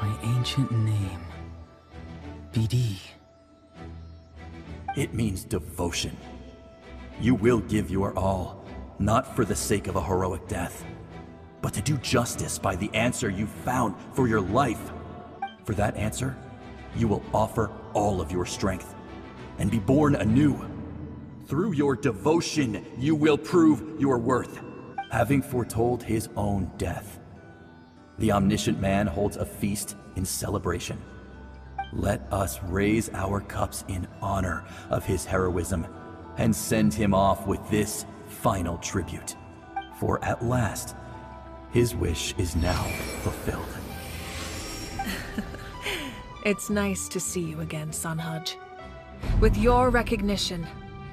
My ancient name. BD. It means devotion. You will give your all, not for the sake of a heroic death, but to do justice by the answer you found for your life. For that answer, you will offer all of your strength and be born anew. Through your devotion, you will prove your worth, having foretold his own death. The omniscient man holds a feast in celebration. Let us raise our cups in honor of his heroism and send him off with this final tribute. For at last, his wish is now fulfilled. It's nice to see you again, Sanhaj. With your recognition,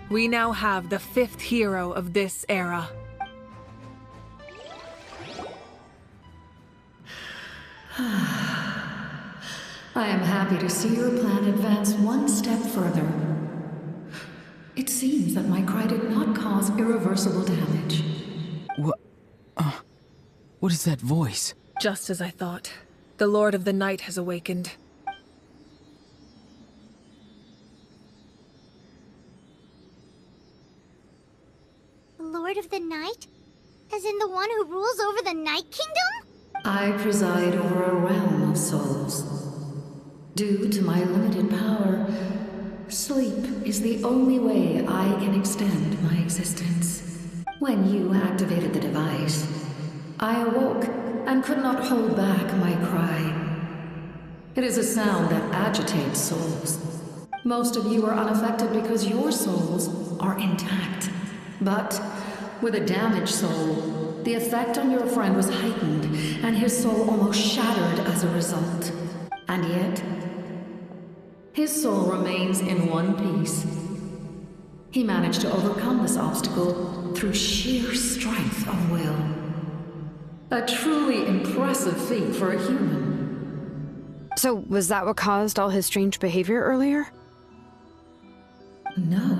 we now have the 5th hero of this era. I am happy to see your plan advance one step further. It seems that my cry did not cause irreversible damage. What is that voice? Just as I thought. The Lord of the Night has awakened. The Lord of the Night? As in the one who rules over the Night Kingdom? I preside over a realm of souls. Due to my limited power, sleep is the only way I can extend my existence. When you activated the device, I awoke and could not hold back my cry. It is a sound that agitates souls. Most of you are unaffected because your souls are intact. But with a damaged soul, the effect on your friend was heightened, and his soul almost shattered as a result. And yet, his soul remains in one piece. He managed to overcome this obstacle through sheer strength of will. A truly impressive feat for a human. So, was that what caused all his strange behavior earlier? No.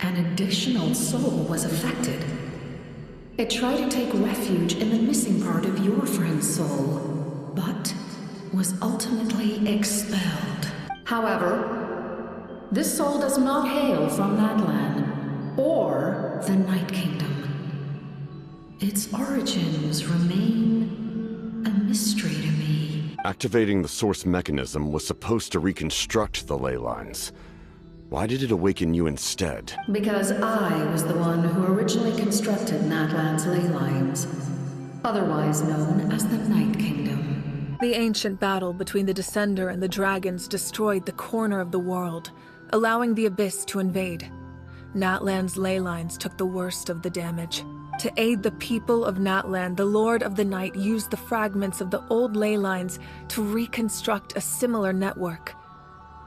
An additional soul was affected. It tried to take refuge in the missing part of your friend's soul, but was ultimately expelled. However, this soul does not hail from that land, or the Night Kingdom. Its origins remain a mystery to me. Activating the source mechanism was supposed to reconstruct the ley lines. Why did it awaken you instead? Because I was the one who originally constructed Natlan's ley lines, otherwise known as the Night Kingdom. The ancient battle between the Descender and the dragons destroyed the corner of the world, allowing the Abyss to invade. Natlan's ley lines took the worst of the damage. To aid the people of Natlan, the Lord of the Night used the fragments of the old ley lines to reconstruct a similar network.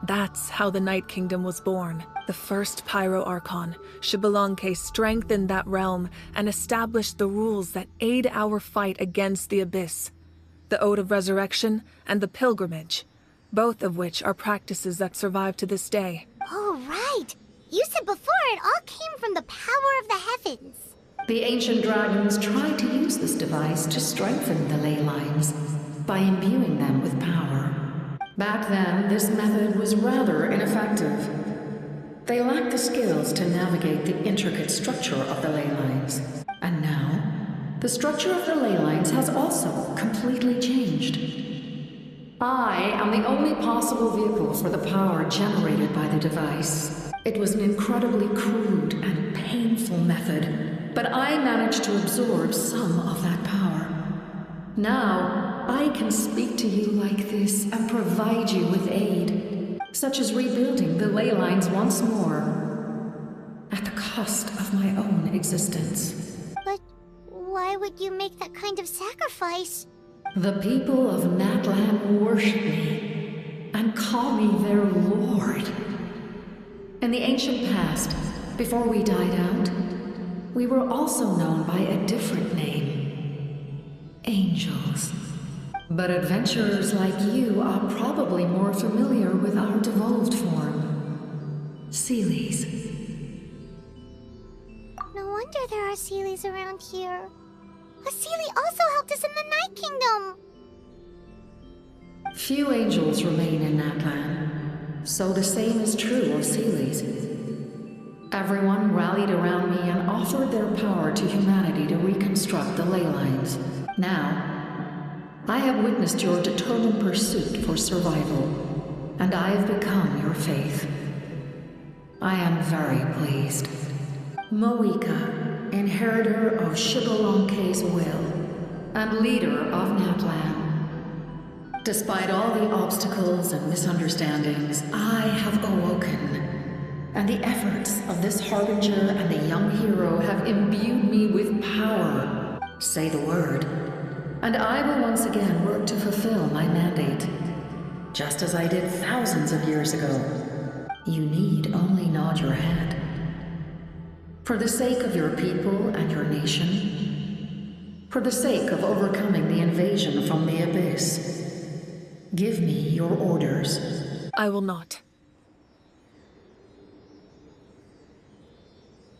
That's how the Night Kingdom was born. The first Pyro Archon, Xbalanque, strengthened that realm and established the rules that aid our fight against the Abyss. The Ode of Resurrection and the Pilgrimage, both of which are practices that survive to this day. Oh, right! You said before it all came from the power of the heavens. The ancient dragons tried to use this device to strengthen the ley lines by imbuing them with power. Back then, this method was rather ineffective. They lacked the skills to navigate the intricate structure of the ley lines. And now, the structure of the ley lines has also completely changed. I am the only possible vehicle for the power generated by the device. It was an incredibly crude and painful method, but I managed to absorb some of that power. Now, I can speak to you like this and provide you with aid, such as rebuilding the ley lines once more, at the cost of my own existence. But why would you make that kind of sacrifice? The people of Natlan worship me and call me their lord. In the ancient past, before we died out, we were also known by a different name. Angels. But adventurers like you are probably more familiar with our devolved form. Seelies. No wonder there are Seelies around here. A Seelie also helped us in the Night Kingdom. Few angels remain in Natlan, so the same is true of Seelis. Everyone rallied around me and offered their power to humanity to reconstruct the ley lines. Now, I have witnessed your determined pursuit for survival, and I have become your faith. I am very pleased. Moika, inheritor of Shibalonke's will, and leader of Natlan. Despite all the obstacles and misunderstandings, I have awoken. And the efforts of this harbinger and the young hero have imbued me with power. Say the word, and I will once again work to fulfill my mandate, just as I did thousands of years ago. You need only nod your head. For the sake of your people and your nation, for the sake of overcoming the invasion from the Abyss, give me your orders. I will not.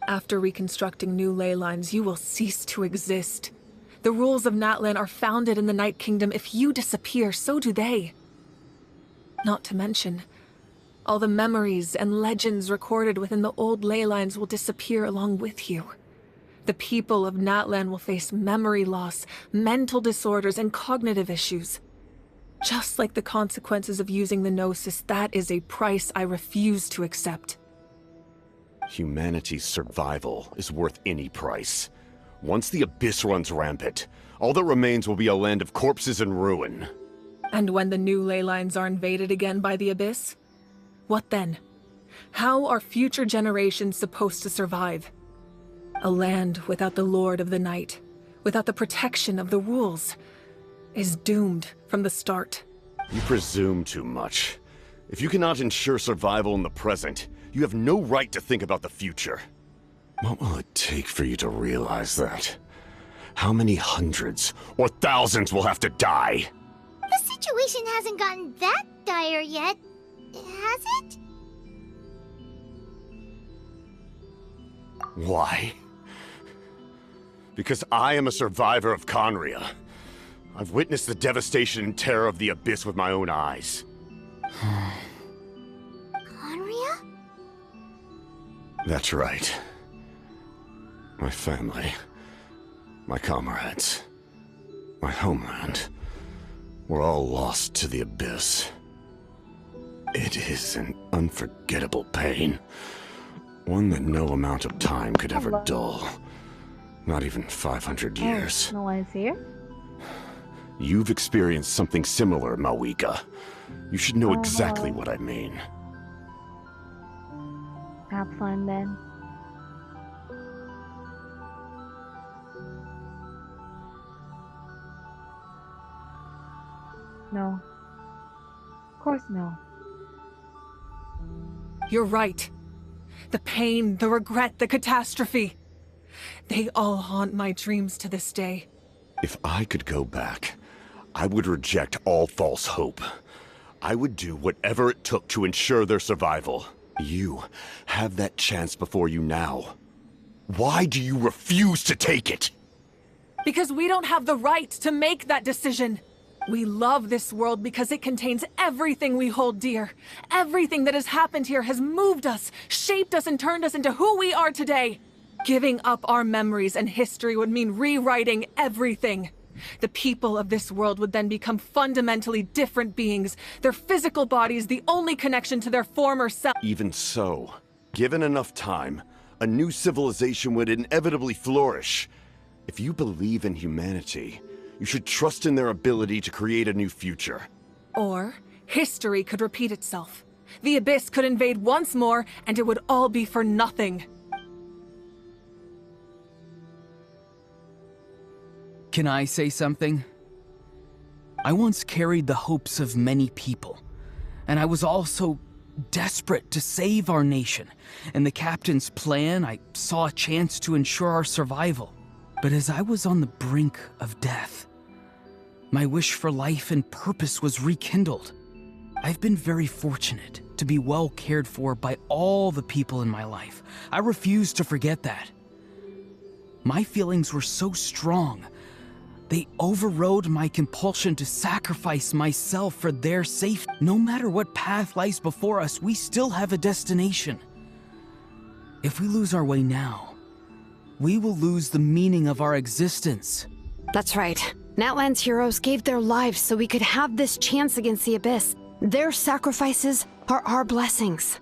After reconstructing new ley lines, you will cease to exist. The rules of Natlan are founded in the Night Kingdom. If you disappear, so do they. Not to mention, all the memories and legends recorded within the old ley lines will disappear along with you. The people of Natlan will face memory loss, mental disorders, and cognitive issues. Just like the consequences of using the Gnosis, that is a price I refuse to accept. Humanity's survival is worth any price. Once the Abyss runs rampant, all that remains will be a land of corpses and ruin. And when the new ley lines are invaded again by the Abyss? What then? How are future generations supposed to survive? A land without the Lord of the Night, without the protection of the rules, is doomed from the start. You presume too much. If you cannot ensure survival in the present, you have no right to think about the future. What will it take for you to realize that? How many hundreds or thousands will have to die? The situation hasn't gotten that dire yet, has it? Why? Because I am a survivor of Conria. I've witnessed the devastation and terror of the Abyss with my own eyes. Conria? That's right. My family, my comrades, my homeland, were all lost to the Abyss. It is an unforgettable pain. One that no amount of time could ever dull. Not even 500 years. No one's here? You've experienced something similar, Mawika. You should know exactly what I mean. Have fun then. No. Of course no. You're right. The pain, the regret, the catastrophe. They all haunt my dreams to this day. If I could go back, I would reject all false hope. I would do whatever it took to ensure their survival. You have that chance before you now. Why do you refuse to take it? Because we don't have the right to make that decision. We love this world because it contains everything we hold dear. Everything that has happened here has moved us, shaped us, and turned us into who we are today. Giving up our memories and history would mean rewriting everything. The people of this world would then become fundamentally different beings, their physical bodies the only connection to their former self. Even so, given enough time, a new civilization would inevitably flourish. If you believe in humanity, you should trust in their ability to create a new future. Or, history could repeat itself. The Abyss could invade once more, and it would all be for nothing. Can I say something? I once carried the hopes of many people, and I was also desperate to save our nation. In the captain's plan, I saw a chance to ensure our survival. But as I was on the brink of death, my wish for life and purpose was rekindled. I've been very fortunate to be well cared for by all the people in my life. I refuse to forget that. My feelings were so strong They overrode my compulsion to sacrifice myself for their safety. No matter what path lies before us, we still have a destination. If we lose our way now, we will lose the meaning of our existence. That's right. Natlan's heroes gave their lives so we could have this chance against the Abyss. Their sacrifices are our blessings.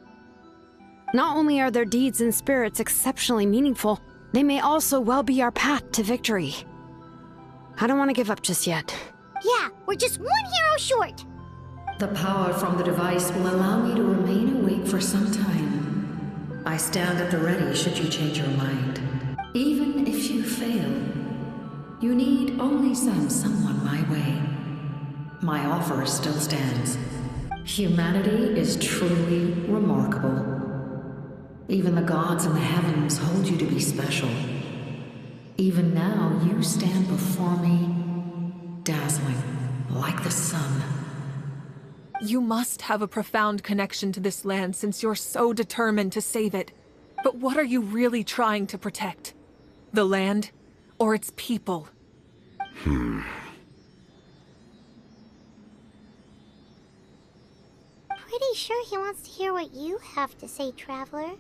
Not only are their deeds and spirits exceptionally meaningful, they may also well be our path to victory. I don't want to give up just yet. Yeah, we're just one hero short. The power from the device will allow me to remain awake for some time. I stand at the ready should you change your mind. Even if you fail, you need only send someone my way. My offer still stands. Humanity is truly remarkable. Even the gods in the heavens hold you to be special. Even now, you stand before me, dazzling, like the sun. You must have a profound connection to this land since you're so determined to save it. But what are you really trying to protect? The land, or its people? Pretty sure he wants to hear what you have to say, Traveler.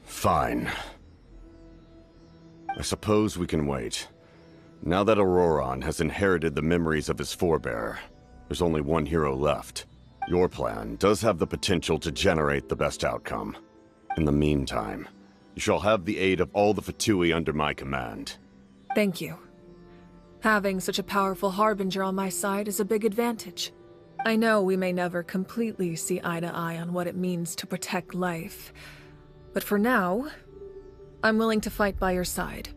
Fine. I suppose we can wait. Now that Ororon has inherited the memories of his forebear, there's only one hero left. Your plan does have the potential to generate the best outcome. In the meantime, you shall have the aid of all the Fatui under my command. Thank you. Having such a powerful harbinger on my side is a big advantage. I know we may never completely see eye to eye on what it means to protect life, but for now, I'm willing to fight by your side.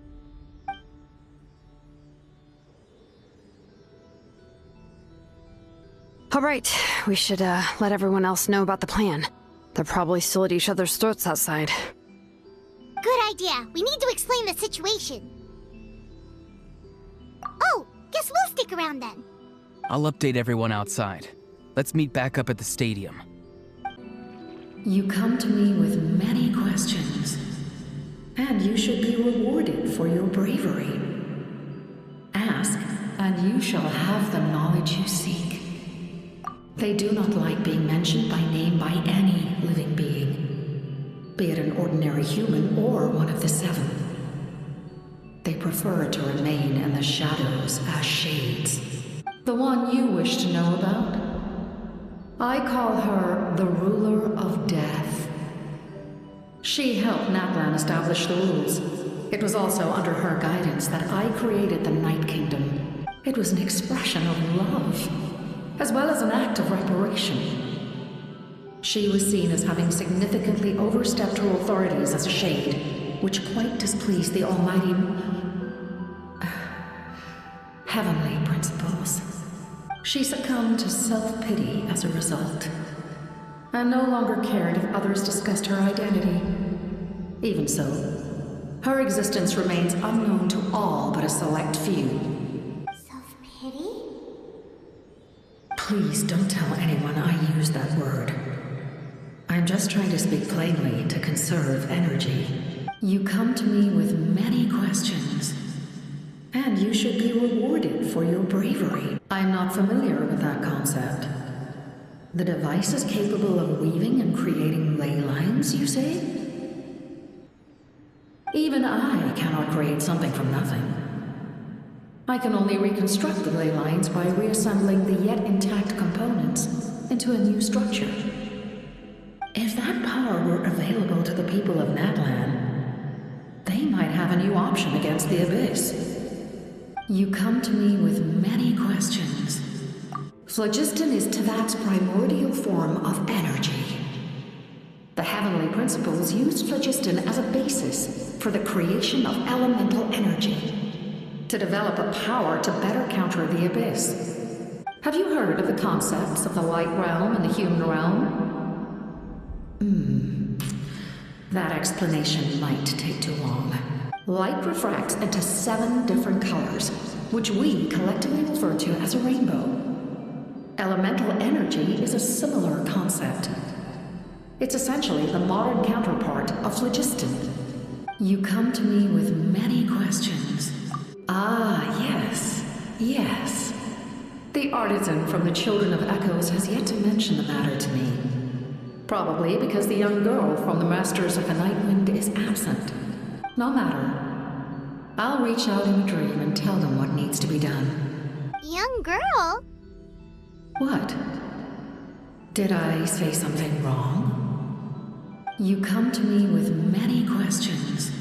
All right, we should let everyone else know about the plan. They're probably still at each other's throats outside. Good idea. We need to explain the situation. Oh, guess we'll stick around then. I'll update everyone outside. Let's meet back up at the stadium. You come to me with many questions, and you should be rewarded for your bravery. Ask, and you shall have the knowledge you seek. They do not like being mentioned by name by any living being, be it an ordinary human or one of the seven. They prefer to remain in the shadows as shades. The one you wish to know about? I call her the Ruler of Death. She helped Natlan establish the rules. It was also under her guidance that I created the Night Kingdom. It was an expression of love, as well as an act of reparation. She was seen as having significantly overstepped her authorities as a shade, which quite displeased the almighty heavenly principles. She succumbed to self-pity as a result, and no longer cared if others discussed her identity. Even so, her existence remains unknown to all but a select few. Self-pity? Please don't tell anyone I use that word. I'm just trying to speak plainly to conserve energy. You come to me with many questions, and you should be rewarded for your bravery. I'm not familiar with that concept. The device is capable of weaving and creating ley lines, you say? Even I cannot create something from nothing. I can only reconstruct the ley lines by reassembling the yet intact components into a new structure. If that power were available to the people of Natlan, they might have a new option against the Abyss. You come to me with many questions. Phlogiston is Teyvat's primordial form of energy. The heavenly principles used phlogiston as a basis for the creation of elemental energy, to develop a power to better counter the Abyss. Have you heard of the concepts of the light realm and the human realm? That explanation might take too long. Light refracts into 7 different colors, which we collectively refer to as a rainbow. Elemental energy is a similar concept. It's essentially the modern counterpart of phlogiston. You come to me with many questions. Ah, yes, yes. The artisan from the Children of Echoes has yet to mention the matter to me. Probably because the young girl from the Masters of the Nightwind is absent. No matter. I'll reach out in a dream and tell them what needs to be done. Young girl? What? Did I say something wrong? You come to me with many questions.